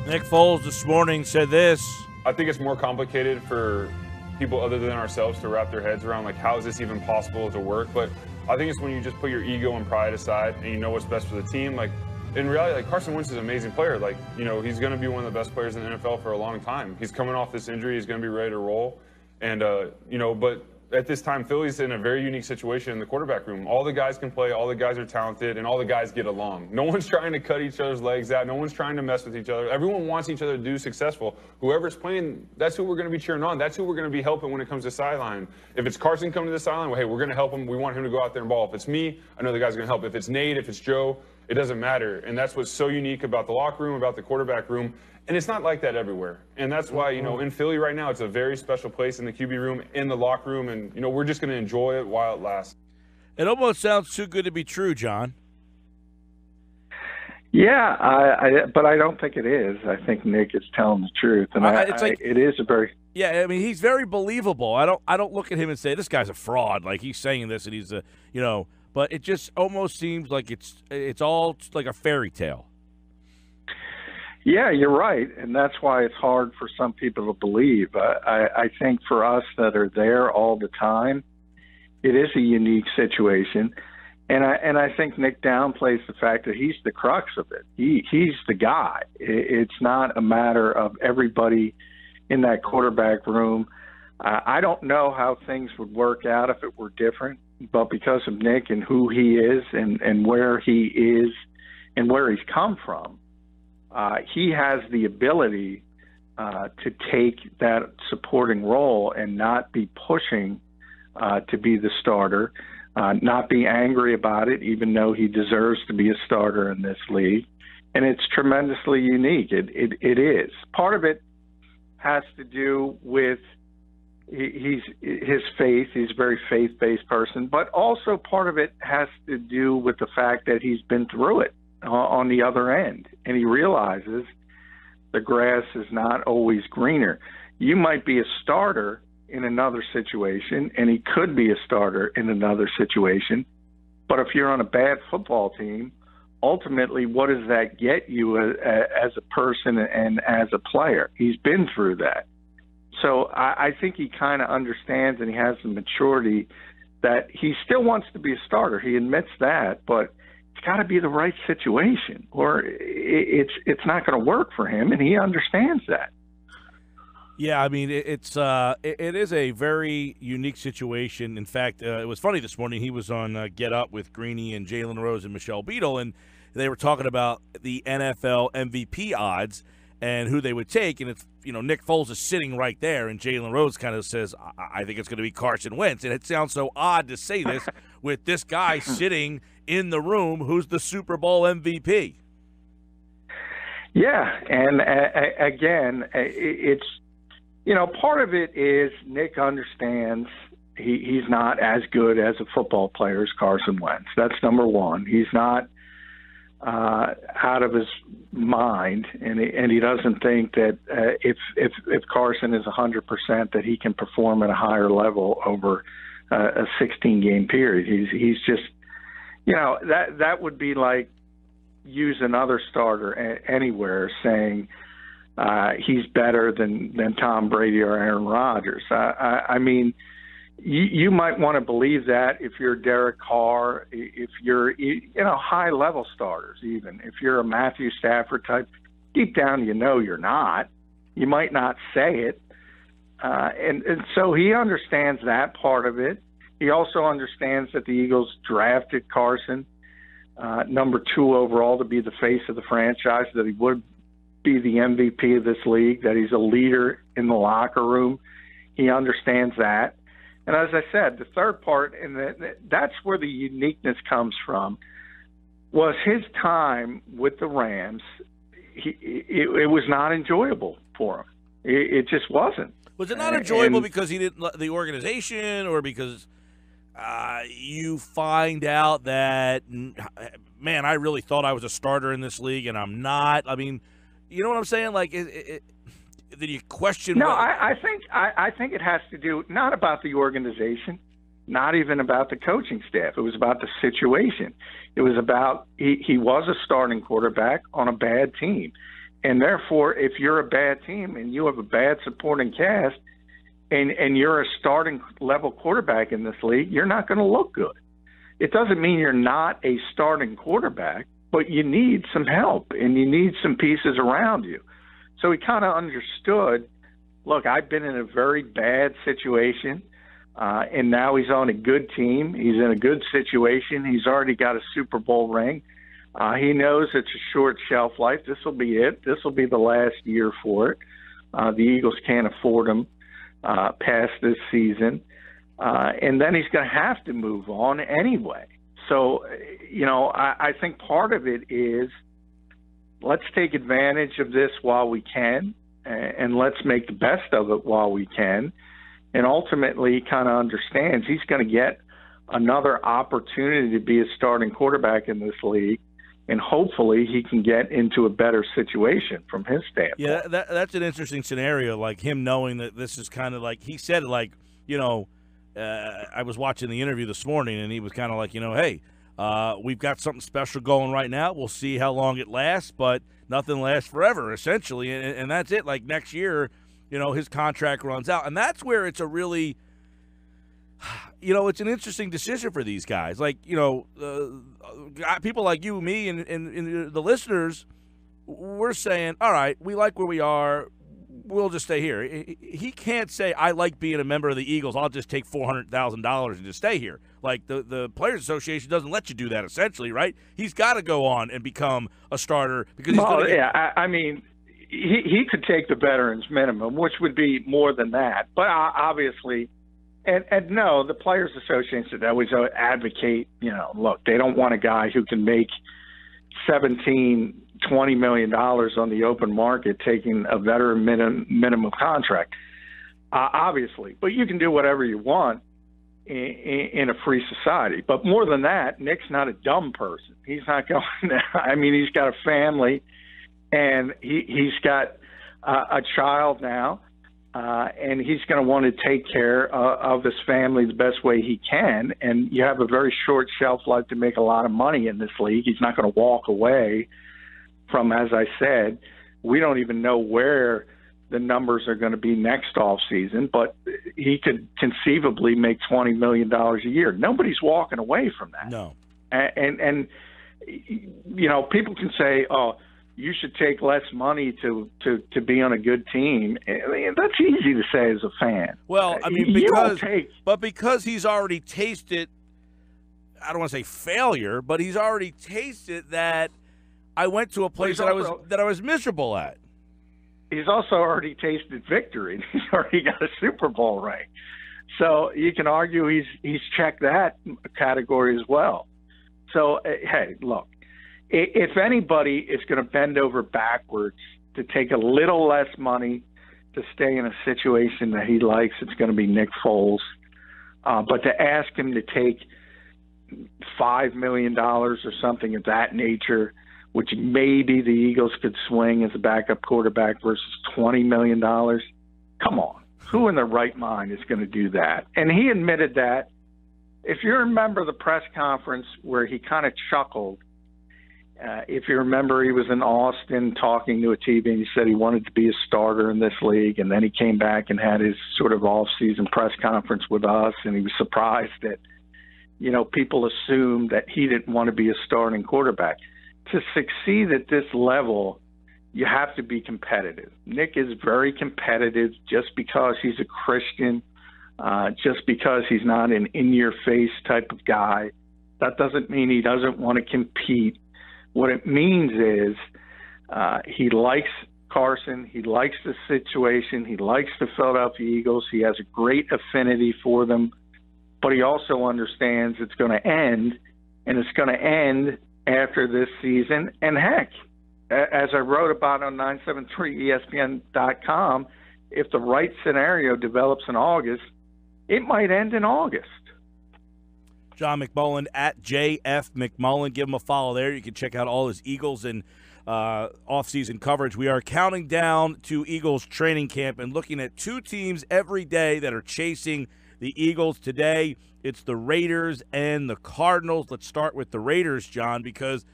Nick Foles this morning said this. I think it's more complicated for people other than ourselves to wrap their heads around, like, how is this even possible to work? But I think it's when you just put your ego and pride aside and you know what's best for the team. Like, in reality, like, Carson Wentz is an amazing player. Like, you know, he's going to be one of the best players in the NFL for a long time. He's coming off this injury. He's going to be ready to roll. And, you know, but at this time, Philly's in a very unique situation in the quarterback room. All the guys can play, all the guys are talented, and all the guys get along. No one's trying to cut each other's legs out. No one's trying to mess with each other. Everyone wants each other to do successful. Whoever's playing, that's who we're going to be cheering on. That's who we're going to be helping when it comes to sideline. If it's Carson coming to the sideline, well, hey, we're going to help him. We want him to go out there and ball. If it's me, I know the guy's going to help. If it's Nate, if it's Joe, it doesn't matter. And that's what's so unique about the locker room, about the quarterback room. And it's not like that everywhere. And that's why, you know, in Philly right now, it's a very special place in the QB room, in the locker room. And, you know, we're just going to enjoy it while it lasts. It almost sounds too good to be true, John. Yeah, but I don't think it is. I think Nick is telling the truth. And it is a very... Yeah, I mean, he's very believable. I don't look at him and say, this guy's a fraud. Like, he's saying this and he's a, you know, but it just almost seems like it's all like a fairy tale. Yeah, you're right, and that's why it's hard for some people to believe. I think for us that are there all the time, it is a unique situation, and I think Nick downplays the fact that he's the crux of it. He's the guy. It's not a matter of everybody in that quarterback room. I don't know how things would work out if it were different, but because of Nick and who he is and where he is and where he's come from, he has the ability to take that supporting role and not be pushing to be the starter, not be angry about it, even though he deserves to be a starter in this league. And it's tremendously unique. It is. Part of it has to do with his faith. He's a very faith-based person. But also part of it has to do with the fact that he's been through it on the other end, and he realizes the grass is not always greener. You might be a starter in another situation, and he could be a starter in another situation, but if you're on a bad football team, ultimately, what does that get you as a person and as a player? He's been through that. So I think he kind of understands, and he has the maturity that he still wants to be a starter. He admits that, but it's got to be the right situation, or it's not going to work for him, and he understands that. Yeah, I mean, it is a very unique situation. In fact, it was funny this morning. He was on Get Up with Greeny and Jalen Rose and Michelle Beadle, and they were talking about the NFL MVP odds and who they would take. And it's, you know, Nick Foles is sitting right there, and Jalen Rose kind of says, I think it's going to be Carson Wentz. And it sounds so odd to say this with this guy sitting in the room who's the Super Bowl MVP. Yeah, and again, it's, you know, part of it is Nick understands he's not as good as a football player as Carson Wentz. That's number one. He's not out of his mind, and he doesn't think that if Carson is 100%, that he can perform at a higher level over a 16-game period. He's just, you know, that would be like use another starter anywhere saying he's better than Tom Brady or Aaron Rodgers. I mean, you might want to believe that if you're Derek Carr, if you're, you know, high-level starters even. If you're a Matthew Stafford type, deep down you know you're not. You might not say it. And so he understands that part of it. He also understands that the Eagles drafted Carson, number 2 overall, to be the face of the franchise, that he would be the MVP of this league, that he's a leader in the locker room. He understands that. And as I said, the third part, and that's where the uniqueness comes from, was his time with the Rams. It was not enjoyable for him. It just wasn't. Was it not enjoyable because he didn't like the organization, or because you find out that, man, I really thought I was a starter in this league and I'm not? I mean, you know what I'm saying? Like, did you question? No, I think it has to do not about the organization, not even about the coaching staff. It was about the situation. It was about he was a starting quarterback on a bad team, And therefore, if you're a bad team and you have a bad supporting cast and you're a starting level quarterback in this league, you're not going to look good. It doesn't mean you're not a starting quarterback, but you need some help and you need some pieces around you. So he kind of understood, look, I've been in a very bad situation, and now he's on a good team. He's in a good situation. He's already got a Super Bowl ring. He knows it's a short shelf life. This will be it. This will be the last year for it. The Eagles can't afford him past this season. And then he's going to have to move on anyway. So, I think part of it is let's take advantage of this while we can, and let's make the best of it while we can. And ultimately, he kind of understands he's going to get another opportunity to be a starting quarterback in this league, and hopefully he can get into a better situation from his standpoint. Yeah, that's an interesting scenario, like him knowing that this is kind of like – he said, like, I was watching the interview this morning, and he was kind of like, hey, we've got something special going right now. We'll see how long it lasts, but nothing lasts forever, essentially. And that's it. Like next year, his contract runs out. And that's where it's a really, it's an interesting decision for these guys. Like, people like you, me, and the listeners, we're saying, all right, we like where we are. We'll just stay here. He can't say, I like being a member of the Eagles. I'll just take $400,000 and just stay here. Like, the Players Association doesn't let you do that, essentially, right? He's got to go on and become a starter because he's going to get... I mean, he could take the veterans minimum, which would be more than that. But obviously, and no, the Players Association always advocate, look, they don't want a guy who can make $20 million on the open market taking a veteran minimum contract, obviously. But you can do whatever you want in a free society. But more than that, Nick's not a dumb person. He's not going there. I mean, he's got a family, and he's got a child now, and he's going to want to take care of his family the best way he can. And you have a very short shelf life to make a lot of money in this league. He's not going to walk away from, as I said, we don't even know where the numbers are going to be next off season, but he could conceivably make $20 million a year. Nobody's walking away from that. No. And people can say, oh, you should take less money to be on a good team. I mean, that's easy to say as a fan. Well, I mean, because he's already tasted, I don't want to say failure, but he's already tasted that I went to a place that I was miserable at. He's also already tasted victory. He's already got a Super Bowl ring. So you can argue he's checked that category as well. So, hey, look, if anybody is going to bend over backwards to take a little less money to stay in a situation that he likes, it's going to be Nick Foles. But to ask him to take $5 million or something of that nature, which maybe the Eagles could swing as a backup quarterback versus $20 million. Come on. Who in their right mind is going to do that? And he admitted that. If you remember the press conference where he kind of chuckled, if you remember, he was in Austin talking to a TV, and he said he wanted to be a starter in this league, and then he came back and had his sort of off-season press conference with us, and he was surprised that, people assumed that he didn't want to be a starting quarterback. To succeed at this level, you have to be competitive. Nick is very competitive just because he's a Christian, just because he's not an in-your-face type of guy. That doesn't mean he doesn't want to compete. What it means is he likes Carson. He likes the situation. He likes the Philadelphia Eagles. He has a great affinity for them. But he also understands it's going to end, and it's going to end after this season. And heck, as I wrote about on 973ESPN.com, if the right scenario develops in August, it might end in August. Jon McMullen at JF McMullen. Give him a follow there. You can check out all his Eagles and off-season coverage. We are counting down to Eagles training camp and looking at two teams every day that are chasing the Eagles. Today, it's the Raiders and the Cardinals. Let's start with the Raiders, John, because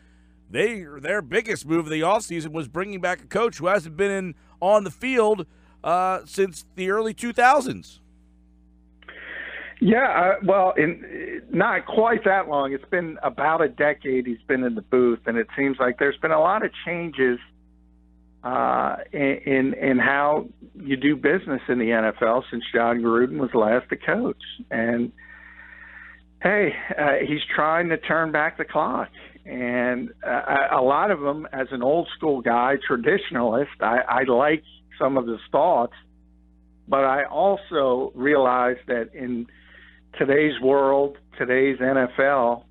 their biggest move of the offseason was bringing back a coach who hasn't been on the field since the early 2000s. Yeah, well, not quite that long. It's been about a decade he's been in the booth, and it seems like there's been a lot of changes in how you do business in the NFL since Jon Gruden was last the coach. And, hey, he's trying to turn back the clock. And a lot of them, as an old-school guy, traditionalist, I like some of his thoughts, but I also realize that in today's world, today's NFL,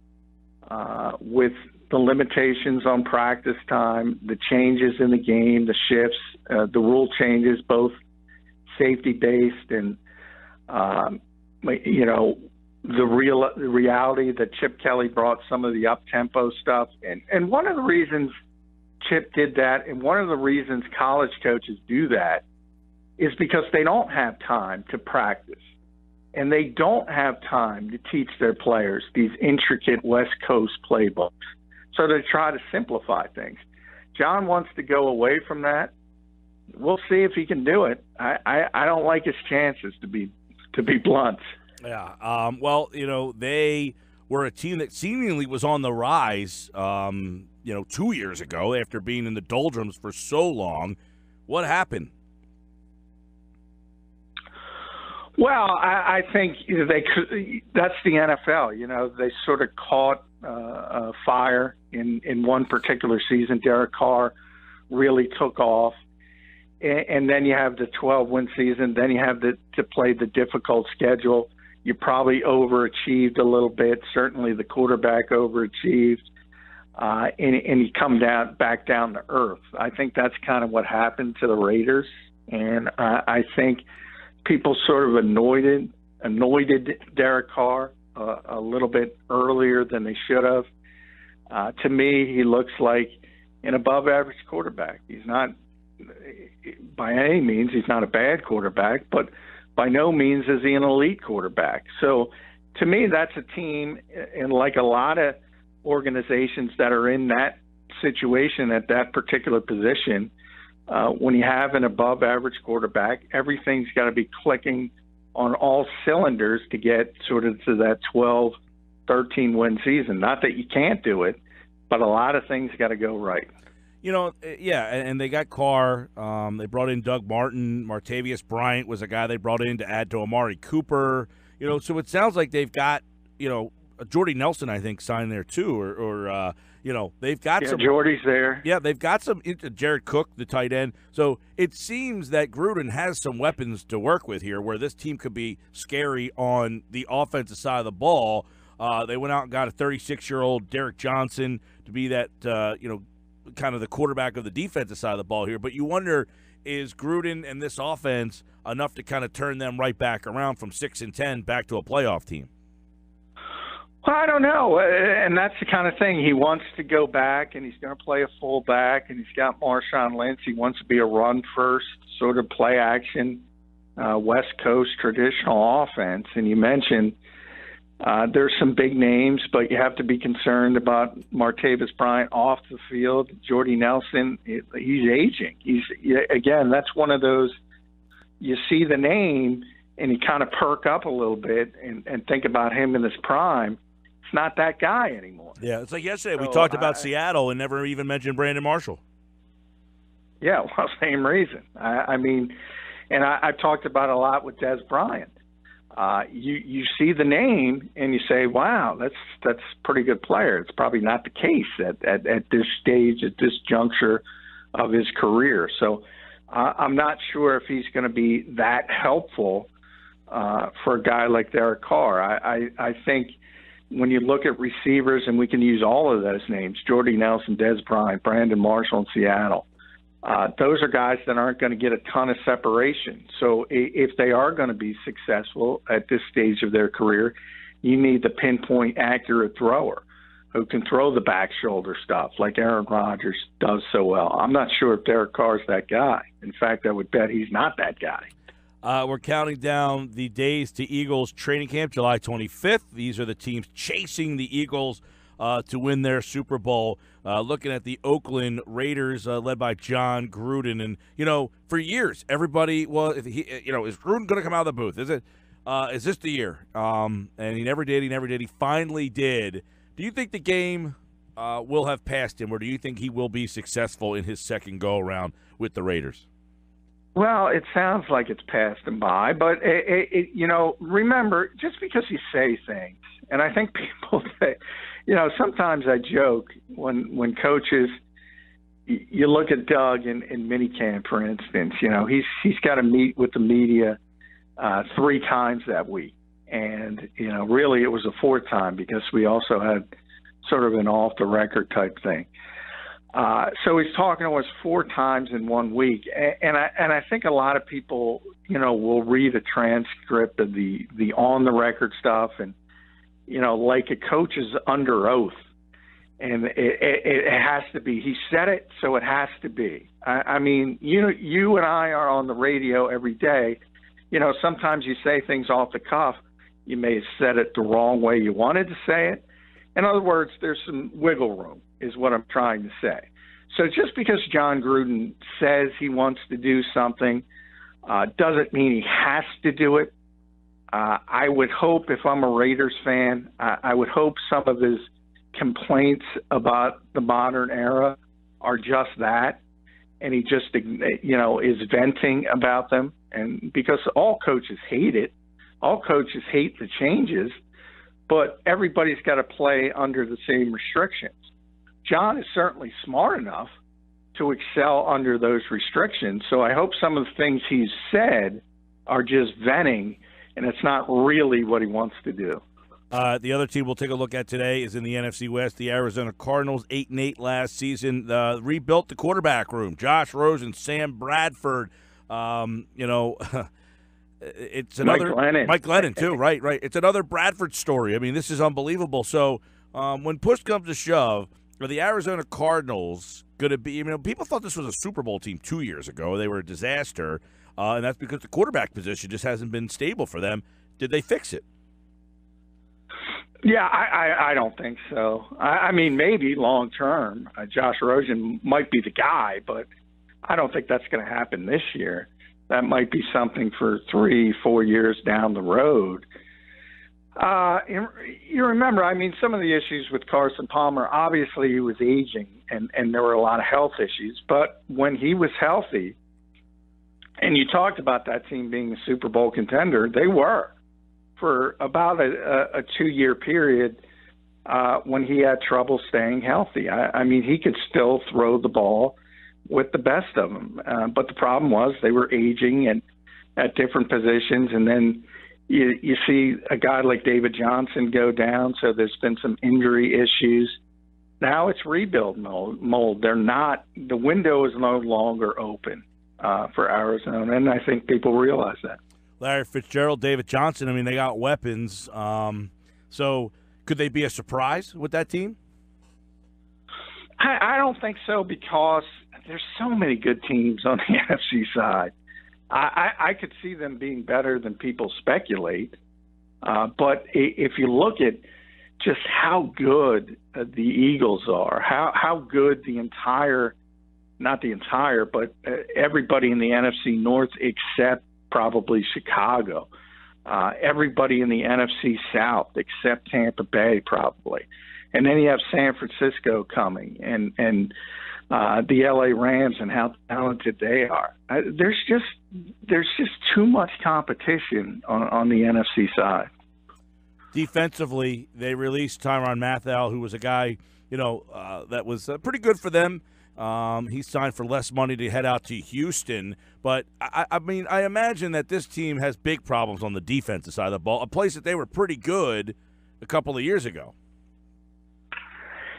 with the limitations on practice time, the changes in the game, the shifts, the rule changes, both safety-based and, the reality that Chip Kelly brought some of the up-tempo stuff. And one of the reasons Chip did that, and one of the reasons college coaches do that, is because they don't have time to practice. And they don't have time to teach their players these intricate West Coast playbooks. So they try to simplify things. John wants to go away from that. We'll see if he can do it. I don't like his chances, to be blunt. Yeah. Well, they were a team that seemingly was on the rise, 2 years ago after being in the doldrums for so long. What happened? Well, I think that's the NFL. They sort of caught fire in one particular season. Derek Carr really took off. And then you have the 12-win season. Then you have to play the difficult schedule. You probably overachieved a little bit. Certainly the quarterback overachieved. And you come back down to earth. I think that's kind of what happened to the Raiders. And I think people sort of anointed Derek Carr a little bit earlier than they should have. To me, he looks like an above-average quarterback. He's not, by any means, he's not a bad quarterback, but by no means is he an elite quarterback. So to me, that's a team, and like a lot of organizations that are in that situation at that particular position, when you have an above-average quarterback, everything's got to be clicking on all cylinders to get sort of to that 12, 13-win season. Not that you can't do it, but a lot of things got to go right. And they got Carr. They brought in Doug Martin. Martavius Bryant was a guy they brought in to add to Amari Cooper. So it sounds like they've got, Jordy Nelson, I think, signed there too, or they've got some. Jordy's there. Yeah, they've got some. Jared Cook, the tight end. So it seems that Gruden has some weapons to work with here, where this team could be scary on the offensive side of the ball. They went out and got a 36-year-old Derek Johnson to be that, kind of the quarterback of the defensive side of the ball here. But you wonder, is Gruden and this offense enough to kind of turn them right back around from 6-10 back to a playoff team? Well, I don't know, and that's the kind of thing. He wants to go back, and he's going to play a fullback, and he's got Marshawn Lynch. He wants to be a run-first sort of play-action West Coast traditional offense. And you mentioned there's some big names, but you have to be concerned about Martavius Bryant off the field. Jordy Nelson, he's aging. Again, that's one of those, you see the name, and you kind of perk up a little bit and think about him in his prime. It's not that guy anymore. Yeah, it's like yesterday we talked about Seattle and never even mentioned Brandon Marshall. Yeah, well, same reason. I've talked about it a lot with Des Bryant. You see the name and you say, wow, that's a pretty good player. It's probably not the case at this stage, at this juncture of his career. So I'm not sure if he's going to be that helpful for a guy like Derek Carr. I think when you look at receivers, and we can use all of those names, Jordy Nelson, Des Bryant, Brandon Marshall in Seattle, those are guys that aren't going to get a ton of separation. So if they are going to be successful at this stage of their career, you need the pinpoint accurate thrower who can throw the back shoulder stuff like Aaron Rodgers does so well. I'm not sure if Derek Carr's that guy. In fact, I would bet he's not that guy. We're counting down the days to Eagles training camp, July 25th. These are the teams chasing the Eagles to win their Super Bowl. Looking at the Oakland Raiders, led by Jon Gruden, and for years everybody was, is Gruden going to come out of the booth? Is this the year? And he never did. He finally did. Do you think the game will have passed him, or do you think he will be successful in his second go around with the Raiders? Well, it sounds like it's passed him by, but remember, just because you say things, and I think people say, sometimes I joke when coaches, you look at Doug in minicamp, for instance, he's got to meet with the media 3 times that week, and really it was a 4th time because we also had sort of an off the record type thing. So he's talking to us 4 times in 1 week, and I think a lot of people, will read a transcript of the on the record stuff, and like a coach is under oath, and it has to be. He said it, so it has to be. I mean, you and I are on the radio every day. Sometimes you say things off the cuff. You may have said it the wrong way you wanted to say it. In other words, there's some wiggle room, is what I'm trying to say. So just because Jon Gruden says he wants to do something doesn't mean he has to do it. I would hope, if I'm a Raiders fan, I would hope some of his complaints about the modern era are just that, and he just, is venting about them. And because all coaches hate it, all coaches hate the changes, but everybody's got to play under the same restrictions. John is certainly smart enough to excel under those restrictions, so I hope some of the things he's said are just venting, and it's not really what he wants to do. The other team we'll take a look at today is in the NFC West, the Arizona Cardinals, 8-8 last season. Rebuilt the quarterback room. Josh Rosen, Sam Bradford, it's another Mike Glennon too, right. It's another Bradford story. I mean, this is unbelievable. So when push comes to shove, are the Arizona Cardinals going to be? People thought this was a Super Bowl team 2 years ago. They were a disaster, and that's because the quarterback position just hasn't been stable for them. Did they fix it? Yeah, I don't think so. I mean, maybe long term, Josh Rosen might be the guy, but I don't think that's going to happen this year. That might be something for 3-4 years down the road. You remember, some of the issues with Carson Palmer, obviously he was aging and there were a lot of health issues. But when he was healthy, and you talked about that team being a Super Bowl contender, they were for about a 2-year period when he had trouble staying healthy. He could still throw the ball with the best of them. But the problem was they were aging and at different positions. And then you see a guy like David Johnson go down. So there's been some injury issues. Now it's rebuild mode. The window is no longer open for Arizona. And I think people realize that. Larry Fitzgerald, David Johnson, they got weapons. So could they be a surprise with that team? I don't think so, because there's so many good teams on the NFC side. I could see them being better than people speculate. But if you look at just how good the Eagles are, how good but everybody in the NFC North except probably Chicago, everybody in the NFC South except Tampa Bay probably. And then you have San Francisco coming and the LA Rams and how talented they are. There's just too much competition on the NFC side. Defensively, they released Tyrann Mathieu, who was a guy, that was pretty good for them. He signed for less money to head out to Houston. But, I imagine that this team has big problems on the defensive side of the ball, a place that they were pretty good a couple of years ago.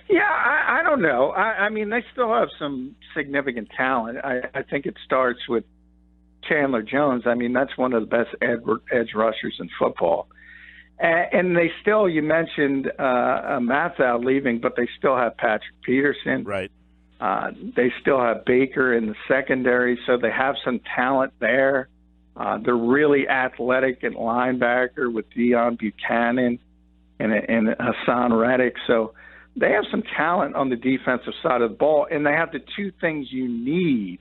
Yeah, I don't know. They still have some significant talent. I think it starts with Chandler Jones. That's one of the best edge rushers in football. And they still, you mentioned Mathieu leaving, but they still have Patrick Peterson. Right. They still have Baker in the secondary, so they have some talent there. They're really athletic at linebacker with Deion Buchanan and Hassan Reddick. So they have some talent on the defensive side of the ball, and they have the two things you need,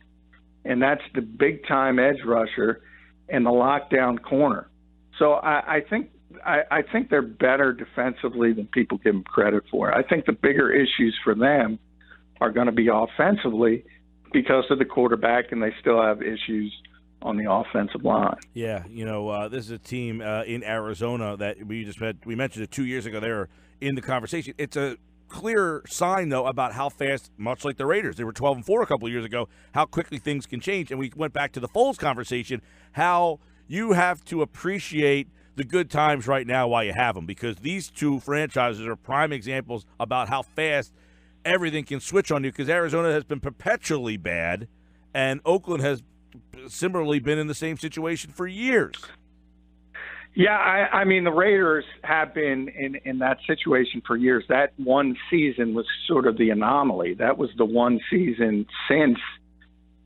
and that's the big-time edge rusher and the lockdown corner. So I think they're better defensively than people give them credit for. I think the bigger issues for them are going to be offensively because of the quarterback, and they still have issues on the offensive line. Yeah, this is a team in Arizona that we mentioned it 2 years ago. They were in the conversation. It's a clear sign, though, about how fast, much like the Raiders, they were 12-4 a couple of years ago, how quickly things can change. And we went back to the Foles conversation, how you have to appreciate the good times right now while you have them, because these two franchises are prime examples about how fast everything can switch on you, because Arizona has been perpetually bad, and Oakland has similarly been in the same situation for years. Yeah, I mean, the Raiders have been in that situation for years. That one season was sort of the anomaly. That was the one season since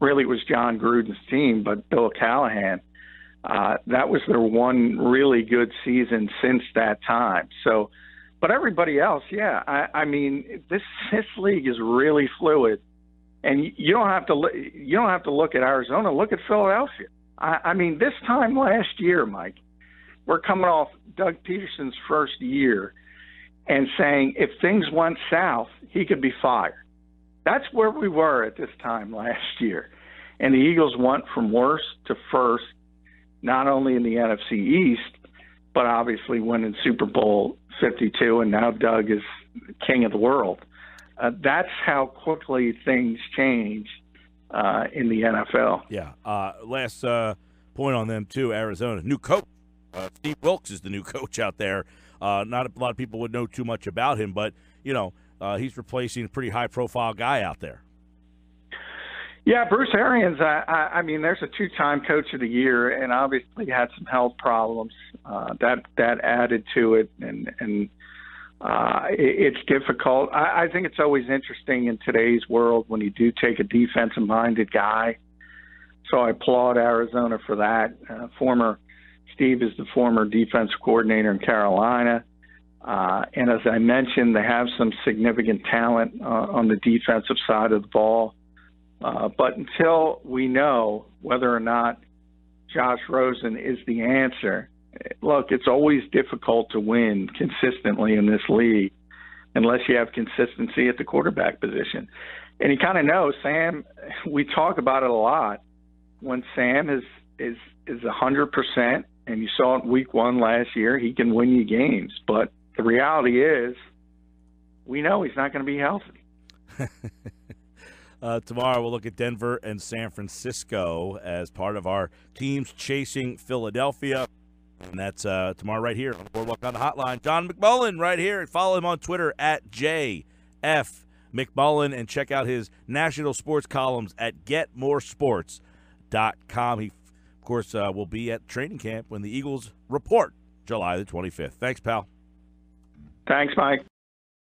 really it was Jon Gruden's team, but Bill Callahan. That was their one really good season since that time. So, but everybody else, yeah. I mean, this league is really fluid, and you don't have to look at Arizona. Look at Philadelphia. I mean, this time last year, Mike, we're coming off Doug Peterson's first year and saying if things went south, he could be fired. That's where we were at this time last year, and the Eagles went from worst to first, not only in the NFC East, but obviously winning Super Bowl 52, and now Doug is king of the world. That's how quickly things change in the NFL. Yeah. Last point on them, too, Arizona. New coach. Steve Wilkes is the new coach out there. Not a lot of people would know too much about him, but, he's replacing a pretty high-profile guy out there. Yeah, Bruce Arians, I mean, there's a two-time coach of the year, and obviously had some health problems. That added to it, and it's difficult. I think it's always interesting in today's world when you do take a defensive-minded guy. So I applaud Arizona for that. Steve is the former defense coordinator in Carolina. And as I mentioned, they have some significant talent on the defensive side of the ball. But until we know whether or not Josh Rosen is the answer, look, it's always difficult to win consistently in this league unless you have consistency at the quarterback position. And you kind of know, Sam, we talk about it a lot. When Sam is 100%, and you saw it week one last year, he can win you games. But the reality is, we know he's not going to be healthy. Tomorrow we'll look at Denver and San Francisco as part of our teams chasing Philadelphia. And that's tomorrow right here on the Boardwalk on the Hotline. John McMullen right here. And follow him on Twitter at JF McMullen. And check out his national sports columns at GetMoreSports.com. He, of course, will be at training camp when the Eagles report July the 25th. Thanks, pal. Thanks, Mike.